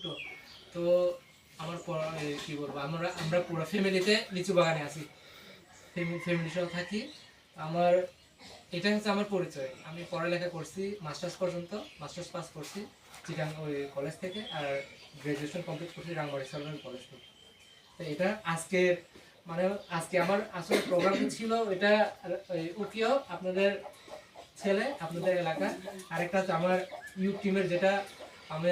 ছোট। তো আমার কি বলবো, আমরা পুরো ফ্যামিলিতে লিচু বাগানে আছি, ফ্যামিলি সহ থাকি। আমার এটা হচ্ছে আমার পরিচয়। আমি পড়ালেখা করছি মাস্টার্স পর্যন্ত, মাস্টার্স পাস করছি চিটাং ওই কলেজ থেকে, আর গ্রাজুয়েশন কমপ্লিট করছি রাঙ্গামাটি সরকারি কলেজ থেকে। তো এটা মানে আজকে আমার আসলে প্রোগ্রামটা ছিল এটা উকিও আপনাদের ছেলে আপনাদের এলাকা, আরেকটা হচ্ছে আমার ইউথ টিমের, যেটা আমি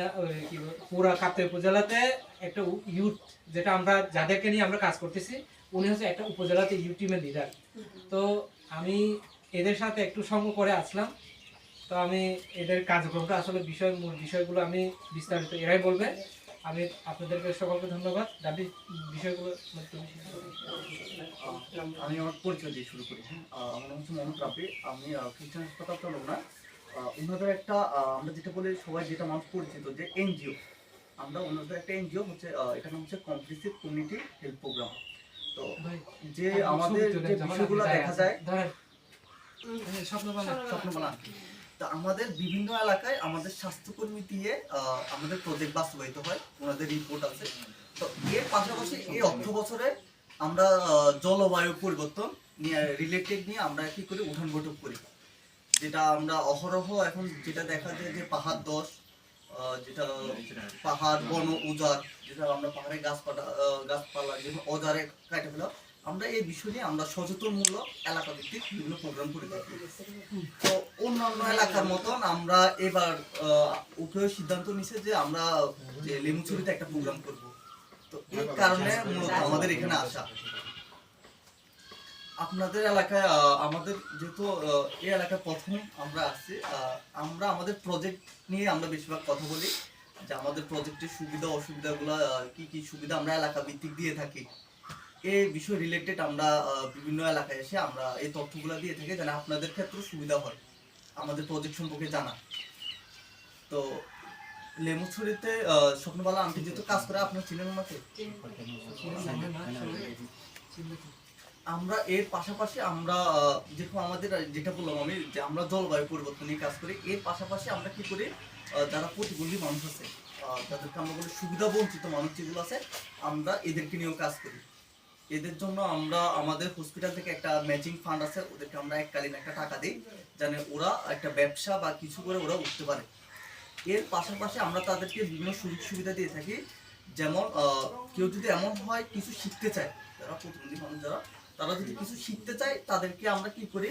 কি পুরা কাপ্তাই উপজেলাতে একটা ইউথ, যেটা আমরা যাদেরকে নিয়ে আমরা কাজ করতেছি, উনি হচ্ছে একটা উপজেলাতে ইউথ টিমের লিডার। তো আমি এদের সাথে একটু সঙ্গ করে আসলাম। তো আমি এদের কার্যক্রমটা আসলে মূল বিষয়গুলো আমি বিস্তারিত এরাই বলবে। আমি আপনাদেরকে সকলকে ধন্যবাদ। দাবি বিষয়গুলো আমি আমার পরিচয় দিয়ে শুরু করি। হ্যাঁ, আমার নাম হচ্ছে মোহাম্মদ রাফি। আমি খ্রিস্টান হাসপাতাল চালক না। ওনাদের একটা আমরা যেটা বলি সবাই যেটা মানুষ পরিচিত যে এনজিও, আমরা ওনাদের একটা এনজিও হচ্ছে, এটার নাম হচ্ছে কম্প্রিহেনসিভ কমিউনিটি হেলথ প্রোগ্রাম। তো যে আমাদের যে বিষয়গুলো দেখা যায় স্বপ্নবালা, তা আমাদের বিভিন্ন এলাকায় আমাদের স্বাস্থ্যকর্মী দিয়ে আমাদের প্রজেক্ট বাস্তবায়িত হয়, ওনাদের রিপোর্ট আছে। তো এর পাশাপাশি এই অর্থ বছরে আমরা জলবায়ু পরিবর্তন নিয়ে রিলেটেড নিয়ে আমরা কি করি, উঠান বৈঠক করি। যেটা আমরা অহরহ এখন যেটা দেখা যায় যে পাহাড় ধস, যেটা পাহাড় বন উজাড়, যেটা আমরা পাহাড়ে গাছপালা যেগুলো অজারে কাটে ফেলা, আমরা এই বিষয় নিয়ে আমরা সচেতনমূলক এলাকা ভিত্তিক বিভিন্ন প্রোগ্রাম করে থাকি। তো অন্যান্য এলাকার মতন আমরা এবার উঠে সিদ্ধান্ত নিছে যে আমরা যে লেমুচুরিতে একটা প্রোগ্রাম করব। তো এই কারণে মূলত আমাদের এখানে আসা। আপনাদের এলাকায় আমাদের যেহেতু এই এলাকায় প্রথম আমরা আসছি, আমরা আমাদের প্রজেক্ট নিয়ে আমরা বেশিরভাগ কথা বলি, যে আমাদের প্রজেক্টের সুবিধা অসুবিধাগুলো কি কি সুবিধা আমরা এলাকা ভিত্তিক দিয়ে থাকি, এই বিষয় রিলেটেড আমরা বিভিন্ন এলাকায় এসে আমরা এই তথ্যগুলো দিয়ে থাকি, যেন আপনাদের ক্ষেত্রেও সুবিধা হয় আমাদের প্রজেক্ট সম্পর্কে জানা। তো লেমুছড়িতে স্বপ্নবালা আন্টি যেহেতু কাজ করে, আপনার চিনেন ওনাকে? আমরা এর পাশাপাশি আমরা যেরকম আমাদের যেটা বললাম আমি, যে আমরা জলবায়ু পরিবর্তন নিয়ে কাজ করি, এর পাশাপাশি আমরা কি করি, যারা প্রতিবন্ধী মানুষ আছে, যাদেরকে আমরা বলি সুবিধা বঞ্চিত মানুষ যেগুলো আছে, আমরা এদেরকে নিয়েও কাজ করি। এদের জন্য আমরা আমাদের হসপিটাল থেকে একটা ম্যাচিং ফান্ড আছে, ওদেরকে আমরা এককালীন একটা টাকা দিই, যেন ওরা একটা ব্যবসা বা কিছু করে ওরা উঠতে পারে। এর পাশাপাশি আমরা তাদেরকে বিভিন্ন সুযোগ সুবিধা দিয়ে থাকি। যেমন কেউ যদি এমন হয় কিছু শিখতে চায়, যারা প্রতিবন্ধী মানুষ যারা, তারা যদি কিছু শিখতে চায়, তাদেরকে আমরা কি করি,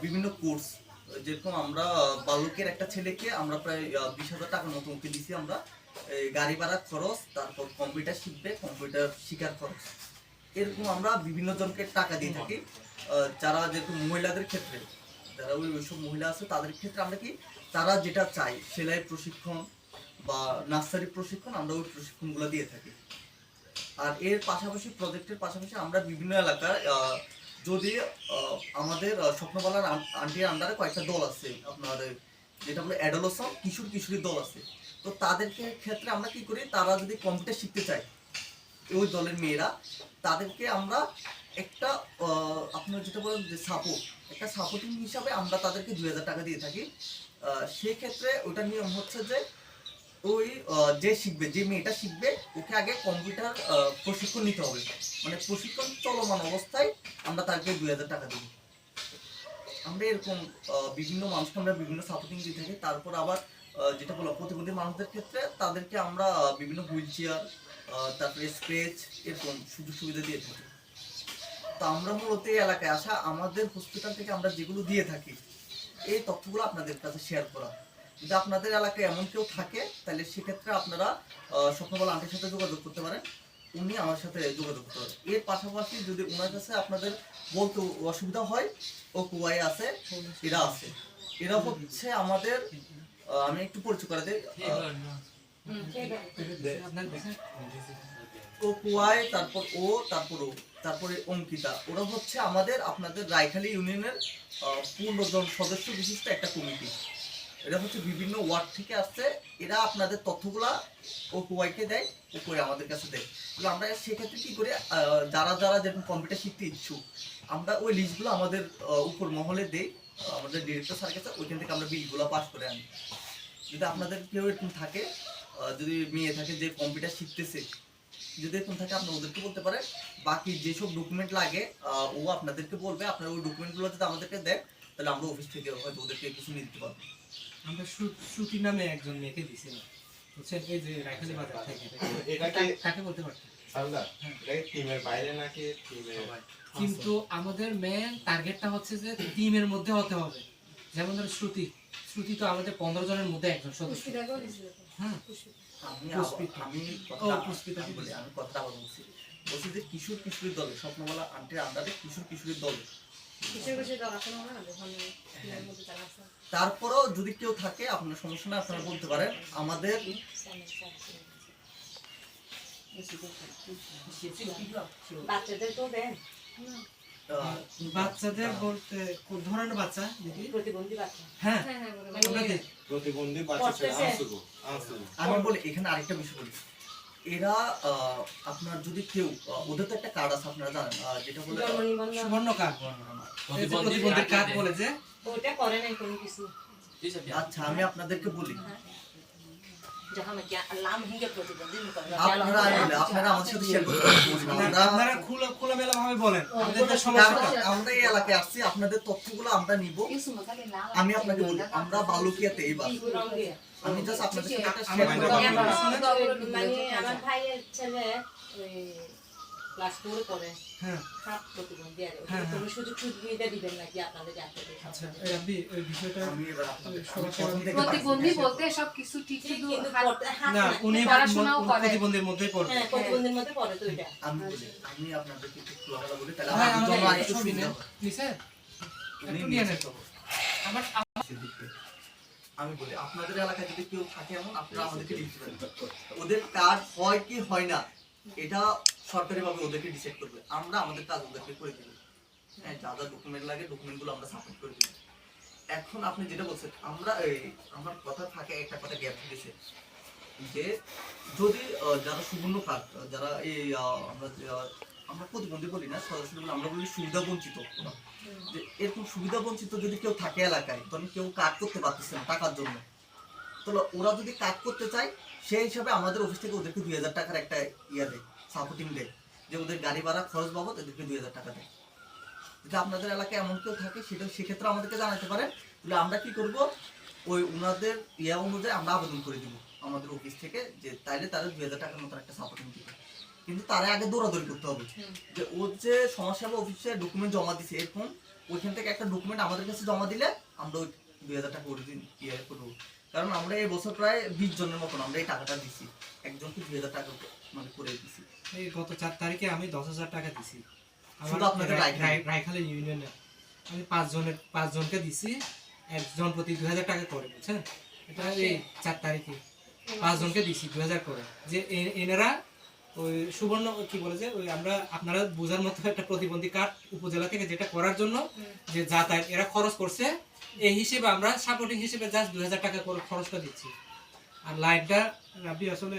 বিভিন্ন কোর্স, যেরকম আমরা বালকের একটা ছেলেকে আমরা প্রায় 20,000 টাকার মতো ওকে দিছি আমরা, গাড়ি ভাড়া খরচ, তারপর কম্পিউটার শিখবে, কম্পিউটার শিখার খরচ, এরকম আমরা বিভিন্ন জনকে টাকা দিয়ে থাকি। যারা যেরকম মহিলাদের ক্ষেত্রে, যারা ওইসব মহিলা আছে তাদের ক্ষেত্রে আমরা কি, তারা যেটা চাই সেলাই প্রশিক্ষণ বা নার্সারি প্রশিক্ষণ, আমরা ওই প্রশিক্ষণগুলো দিয়ে থাকি। আর এর পাশাপাশি প্রজেক্টের পাশাপাশি আমরা বিভিন্ন এলাকায় যদি আমাদের স্বপ্নবালার আন্টির আন্ডারে কয়েকটা দল আছে, আপনার যেটা বলে অ্যাডোলেসেন্ট কিশোরী দল আছে। তো তাদেরকে ক্ষেত্রে আমরা কি করি, তারা যদি কম্পিউটার শিখতে চায়, ওই দলের মেয়েরা, তাদেরকে আমরা একটা আপনার যেটা বলেন যে সাপোর্ট, একটা সাপোর্টিং হিসাবে আমরা তাদেরকে 2,000 টাকা দিয়ে থাকি। সেই ক্ষেত্রে ওটা নিয়ম হচ্ছে যে ওই যে শিখবে, যে মেয়েটা শিখবে, ওকে আগে কম্পিউটার প্রশিক্ষণ নিতে হবে, মানে প্রশিক্ষণ চলমান অবস্থায় আমরা তাকে 2,000 টাকা দেবো। আমরা এরকম বিভিন্ন মানুষকে আমরা বিভিন্ন সাপোর্টিং দিয়ে থাকি। তারপর আবার যেটা বললাম প্রতিবন্ধী মানুষদের ক্ষেত্রে তাদেরকে আমরা বিভিন্ন হুইল চেয়ার, তারপরে স্ক্রেচ, এরকম সুযোগ সুবিধা দিয়ে থাকি। তো আমরা মূলত এই এলাকায় আসা, আমাদের হসপিটাল থেকে আমরা যেগুলো দিয়ে থাকি, এই তথ্যগুলো আপনাদের কাছে শেয়ার করা। যদি আপনাদের এলাকায় এমন কেউ থাকে, তাহলে সেক্ষেত্রে আপনারা স্বপ্নবালা আন্টির সাথে যোগাযোগ করতে পারেন, উনি আমার সাথে যোগাযোগ করতে পারেন। এর পাশাপাশি যদি ওনার কাছে আপনাদের বলতে অসুবিধা হয়, ও কুয়াই আছে, এরা আছে, এরা হচ্ছে আমাদের, আমি একটু পরিচয় করে দিই, ও কুয়াই, তারপর ও, তারপর ও, তারপরে অঙ্কিতা, ওরা হচ্ছে আমাদের আপনাদের রায়খালী ইউনিয়নের 15 জন সদস্য বিশিষ্ট একটা কমিটি। এরা হচ্ছে বিভিন্ন ওয়ার্ড থেকে আসছে, এরা আপনাদের তথ্যগুলা ও কুয়াইকে দেয়, ও কুয়াই আমাদের কাছে দেয়। আমরা সেক্ষেত্রে কি করি, যারা যারা যেরকম কম্পিউটার শিখতে ইচ্ছুক, আমরা ওই লিস্টগুলো আমাদের উপর মহলে দেই, আমাদের ডিরেক্টর স্যার কাছে, ওইখান থেকে আমরা বিলগুলো পাস করে আনি। যদি আপনাদের কেউ এরকম থাকে, যদি মেয়ে থাকে যে কম্পিউটার শিখতেছে, যদি এরকম থাকে আপনি ওদেরকে বলতে পারেন। বাকি যেসব ডকুমেন্ট লাগে ও আপনাদেরকে বলবে, আপনারা ওই ডকুমেন্টগুলো যদি আমাদেরকে দেন তাহলে আমরা অফিস থেকে হয়তো ওদেরকে কিছু নিয়ে দিতে পারবো। আমরা শ্রুতি নামে একজন মেয়েকে দিছিলাম, বুঝছেন, এই যে রাখালি বাজার থেকে। এটা কি কাকে বলতে পারতেন? সালদা এটা কি টিমের বাইরে নাকি টিমের? কিন্তু আমাদের মেন টার্গেটটা হচ্ছে যে টিমের মধ্যে হতে হবে। যেমন ধরো শ্রুতি, শ্রুতি তো আমাদের 15 জনের মধ্যে একজন সদস্য। হ্যাঁ, আমি পুষ্পিতা। আমি ও, পুষ্পিতা আমি বলি, আমি কথাটা আবার বলছি বলছি যে কিশোর কিশোরীর দলে, স্বপ্নবালা আন্টির আন্ডারে কিশোর কিশোরীর দলে। তারপরেও যদি কেউ থাকে আপনার সমস্যা না, আপনারা বলতে পারেন। আমাদের বাচ্চাদের বলতে কোন ধরনের বাচ্চা দিদি? প্রতিবন্ধী বাচ্চা। হ্যাঁ, মানে আমরা দিই। প্রতিবন্ধী বাচ্চা ছেলে পড়তেছে। আনসুগো আমি বলি এখানে আরেকটা বিষয় বলি। এরা আপনার যদি কেউ ওদের তো একটা কার্ড আছে আপনারা জানেন, যেটা বলে জন্ম নিবন্ধন সুবর্ণ কার্ড, এই যে প্রতিবন্ধীর কার্ড বলে যে। ওটা করে নাই কোনো কিছু। আচ্ছা আমি আপনাদেরকে বলি, যখন লাম হিঙ্গে প্রতিবন্ধী আপনারা আমাদের সাথে শেয়ার করতে পারেন। আপনারা খোলামেলা ভাবে বলেন আমাদের যে কারণ সমস্যাটা। আমরা এই এলাকায় আসছি, আপনাদের তথ্যগুলো আমরা নিব। আমি আপনাকে বলি আমরা বালুকিয়াতে এই বাস, আমি জাস্ট আপনাদের সাথে একটা শেয়ার আমাদের করতে মানে আমার ভাইয়ের ছেলে ক্লাস 4 পড়ে, হ্যাঁ, হাত প্রতিবন্ধী আর হ্যাঁ, কোনো সুযোগ সুবিধা দিবেন নাকি আপনাদের জানতে? আচ্ছা এই রাব্বি এই বিষয়টা আমি এবার আপনাদের সবার প্রথম থেকে প্রতিবন্ধী বলতে সব কিছু ঠিক, শুধু হাত না, উনি পড়াশোনাও করে। প্রতিবন্ধীর মধ্যেই পড়বে। হ্যাঁ, প্রতিবন্ধীর মধ্যে পড়ে তো এটা। আমি বলি, আমি আপনাদেরকে একটু খোলামেলা বলি, তাহলে হ্যাঁ, আমার জন্য আমাদের আরেকটু ছবি সুবিধা নেন। হবে। নিছে? উনি একটু নিয়ে নেন তো। আমার সেদিকে আমি বলি আপনাদের এলাকায় যদি কেউ থাকে এমন, আপনারা আমাদেরকে লিখতে পারেন। ওদের কার্ড হয় কি হয় না এটা সরকারিভাবে ওদেরকে ডিসাইড করবে, আমরা আমাদের কাজ ওদেরকে করে দেব। হ্যাঁ, যা যা ডকুমেন্ট লাগে ডকুমেন্টগুলো আমরা সাবমিট করে দেব। এখন আপনি যেটা বলছেন, আমরা আমার কথা থাকে একটা কথা গ্যাপ দিয়েছে যে যদি যারা সুবর্ণ কার্ড, যারা এই আমরা প্রতিবন্ধী বলি না, সরাসরি বলি, আমরা বলি সুবিধা বঞ্চিত। যে এরকম সুবিধা বঞ্চিত যদি কেউ থাকে এলাকায়, তখন কেউ কাজ করতে পারতেছে না টাকার জন্য, তাহলে ওরা যদি কাজ করতে চায় সেই হিসাবে আমাদের অফিস থেকে ওদেরকে 2000 টাকার একটা ইয়ে দেয়, সাপোর্টিং দেয়, যে ওদের গাড়ি ভাড়া খরচ বাবদ ওদেরকে 2000 টাকা দেয়। যদি আপনাদের এলাকায় এমন কেউ থাকে সেটা সেক্ষেত্রে আমাদেরকে জানাতে পারেন, তাহলে আমরা কি করব, ওই ওনাদের ইয়ে অনুযায়ী আমরা আবেদন করে দিব আমাদের অফিস থেকে, যে তাইলে তাদের 2000 টাকার মতো একটা সাপোর্টিং দিবে। কিন্তু তারা আগে দৌড়াদৌড়ি করতে হবে, যে ও যে সমাজসেবা অফিসে ডকুমেন্ট জমা দিছে এরকম, ওইখান থেকে একটা ডকুমেন্ট আমাদের কাছে জমা দিলে আমরা ওই 2000 টাকা করে দিন ইয়ে করবো। কারণ আমরা এই বছর প্রায় 20 জনের মতন আমরা এই টাকাটা দিছি, একজনকে 2000 টাকা মানে করে দিছি। এই গত 4 তারিখে আমি 10,000 টাকা দিছি। শুধু আপনাদের রায়খালী ইউনিয়নে আমি 5 জনকে দিছি, একজন প্রতি 2000 টাকা করে, বুঝছেন? এটা এই 4 তারিখে 5 জনকে দিছি 2000 করে। যে এনারা ওই সুবর্ণ কি বলে যে ওই আমরা আপনারা বোঝার মতো একটা প্রতিবন্ধী কার্ড উপজেলা থেকে যেটা করার জন্য যে যাতায়াত এরা খরচ করছে, এই হিসেবে আমরা সাপোর্টিং হিসেবে জাস্ট 2000 টাকা করে খরচটা দিচ্ছি। আর লাইনটা রাবি আসলে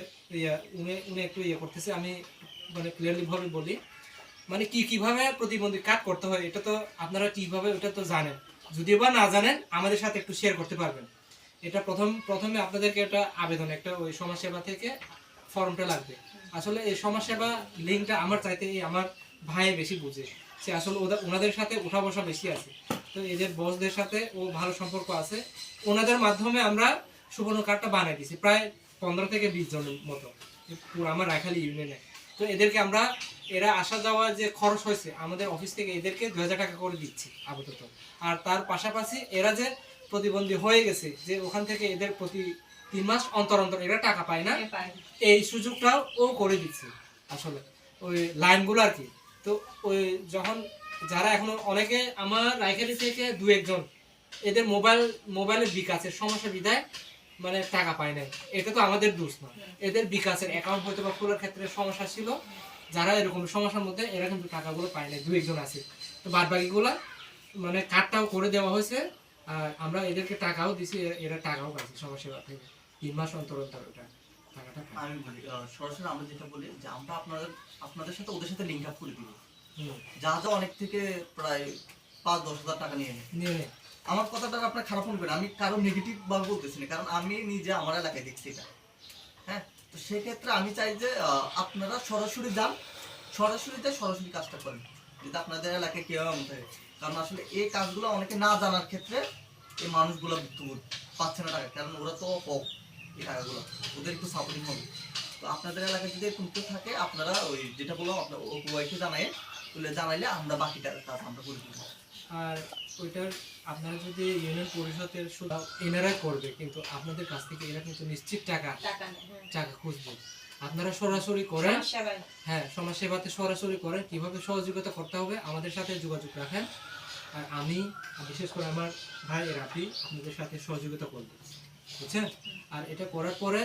উনি একটু ইয়ে করতেছে, আমি মানে ক্লিয়ারলি ভাবে বলি, মানে কিভাবে প্রতিবন্ধী কাট করতে হয় এটা তো আপনারা কিভাবে ওটা তো জানেন, যদিও বা না জানেন আমাদের সাথে একটু শেয়ার করতে পারবেন। এটা প্রথমে আপনাদেরকে একটা আবেদন, একটা ওই সমাজসেবা থেকে ফর্মটা লাগবে। আসলে এই সমাজসেবা লিঙ্কটা আমার চাইতে আমার ভাই বেশি বুঝে, সে আসলে ওনাদের সাথে উঠা বসা বেশি আছে, তো এদের বসদের সাথে ও ভালো সম্পর্ক আছে। ওনাদের মাধ্যমে আমরা সুবর্ণ কার্ডটা বানিয়ে দিছি প্রায় 15 থেকে 20 জনের মতো পুরো আমার রাখালি ইউনিয়নে। তো এদেরকে আমরা এরা আসা যাওয়া যে খরচ হয়েছে আমাদের অফিস থেকে এদেরকে 2000 টাকা করে দিচ্ছি আপাতত। আর তার পাশাপাশি এরা যে প্রতিবন্ধী হয়ে গেছে, যে ওখান থেকে এদের প্রতি 3 মাস অন্তর অন্তর এরা টাকা পায় না, এই সুযোগটাও ও করে দিচ্ছে আসলে ওই লাইনগুলো আর কি। তো ওই যখন যারা এখনো অনেকে আমার রায়খালি থেকে 2-1 জন এদের মোবাইলের বিকাশের সমস্যা বিধায় মানে টাকা পায় নাই, এটা তো আমাদের দোষ না, এদের বিকাশের অ্যাকাউন্ট হয়তো বা খোলার ক্ষেত্রে সমস্যা ছিল, যারা এরকম সমস্যার মধ্যে এরা কিন্তু টাকাগুলো পায় নাই, 2-1 জন আছে। তো বাদ বাকিগুলা মানে কার্ডটাও করে দেওয়া হয়েছে, আর আমরা এদেরকে টাকাও দিছি, এরা টাকাও পাইছে সমাজসেবা থেকে 3 মাস অন্তর অন্তর ওটা টাকাটা পায়। আমি বলি সরাসরি আমরা যেটা বলি যে আমরা আপনাদের সাথে ওদের সাথে লিঙ্ক আপ করে দিব, যা যা অনেক থেকে প্রায় 5-10 হাজার টাকা নিয়ে নেয়। নিয়ে নে। আমার কথাটা আপনার খারাপ মনে করেন, আমি কারো নেগেটিভ ভাবে বলতেছি না, কারণ আমি নিজে আমার এলাকায় দেখছি এটা। হ্যাঁ, তো সেক্ষেত্রে আমি চাই যে আপনারা সরাসরি যান, সরাসরি কাজটা করেন, যদি আপনাদের এলাকায় কেউ এমন থাকে। কারণ আসলে এই কাজগুলো অনেকে না জানার ক্ষেত্রে এই মানুষগুলো পাচ্ছে না টাকা, কারণ ওরা তো কম এই টাকাগুলো, ওদের একটু সাপোর্টিং হবে। তো আপনাদের এলাকায় যদি এরকম কেউ থাকে, আপনারা ওই যেটা বললাম আপনার ওয়াইফে জানাইলে আমরা বাকি কাজ আমরা করে দেবো। আর ওইটার আপনারা যদি ইউনিয়ন পরিষদের শুধু এনারা করবে, কিন্তু আপনাদের কাছ থেকে এরা কিন্তু নিশ্চিত টাকা টাকা নেই, হ্যাঁ। টাকা খুঁজবে। আপনারা সরাসরি করেন, সমস্যা হয় না। হ্যাঁ সমাজ সেবাতে সরাসরি করেন, কিভাবে সহযোগিতা করতে হবে আমাদের সাথে যোগাযোগ রাখেন। আর আমি বিশেষ করে আমার ভাই রাফি আপনাদের সাথে সহযোগিতা করব, বুঝছেন? আর এটা করার পরে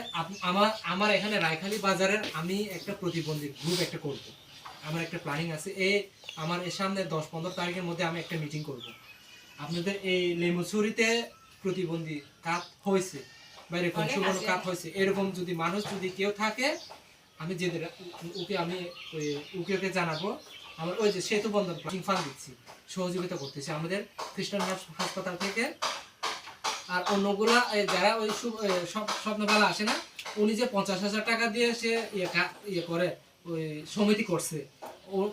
আমার এখানে রায়খালী বাজারের আমি একটা প্রতিবন্ধী গ্রুপ একটা করব। আমার একটা প্ল্যানিং আছে, আমার এর সামনে 10-15 তারিখের মধ্যে আমি একটা মিটিং করব। আপনাদের এই লেমুছড়িতে প্রতিবন্ধী কাজ হয়েছে বা এরকম অনেক সুবর্ণ আছে। কাজ হয়েছে, এরকম যদি মানুষ যদি কেউ থাকে, আমি ওকে জানাবো। আমার ওই যে সেতু বন্ধন ফান্ড দিচ্ছি, সহযোগিতা করতেছি আমাদের খ্রিস্টান হাসপাতাল থেকে। আর অন্যগুলা যারা ওই স্বপ্নবেলা আসে না, উনি যে 50,000 টাকা দিয়ে সে ইয়ে করে ওই সমিতি করছে,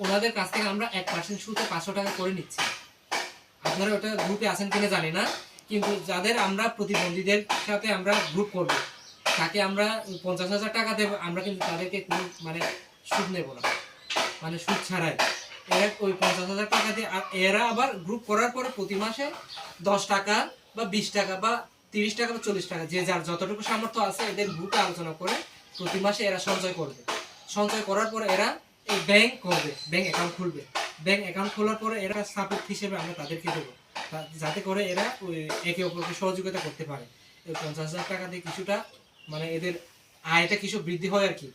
ওনাদের কাছ থেকে আমরা 1% সুদে 500 টাকা করে নিচ্ছি। আপনারা ওটা গ্রুপে আছেন কিনা জানি না, কিন্তু যাদের আমরা প্রতিবন্ধীদের সাথে আমরা গ্রুপ করব, তাকে আমরা 50,000 টাকা দেবো, আমরা কিন্তু তাদেরকে কোনো মানে সুদ নেব না, মানে সুদ ছাড়াই। এরা ওই 50,000 টাকা দিয়ে, আর এরা আবার গ্রুপ করার পরে প্রতি মাসে 10 টাকা বা 20 টাকা বা 30 টাকা বা 40 টাকা, যে যার যতটুকু সামর্থ্য আছে, এদের গ্রুপে আলোচনা করে প্রতি মাসে এরা সঞ্চয় করবে। সঞ্চয় করার পরে এরা এই ব্যাংক করবে, ব্যাংক অ্যাকাউন্ট খুলবে। ব্যাংক অ্যাকাউন্ট খোলার পরে এরা সাপোর্ট হিসেবে আমরা তাদেরকে দেবো, যাতে করে এরা ওই একে অপরকে সহযোগিতা করতে পারে। এই 50,000 টাকা দিয়ে কিছুটা মানে এদের আয়টা কিছু বৃদ্ধি হয় আর কি।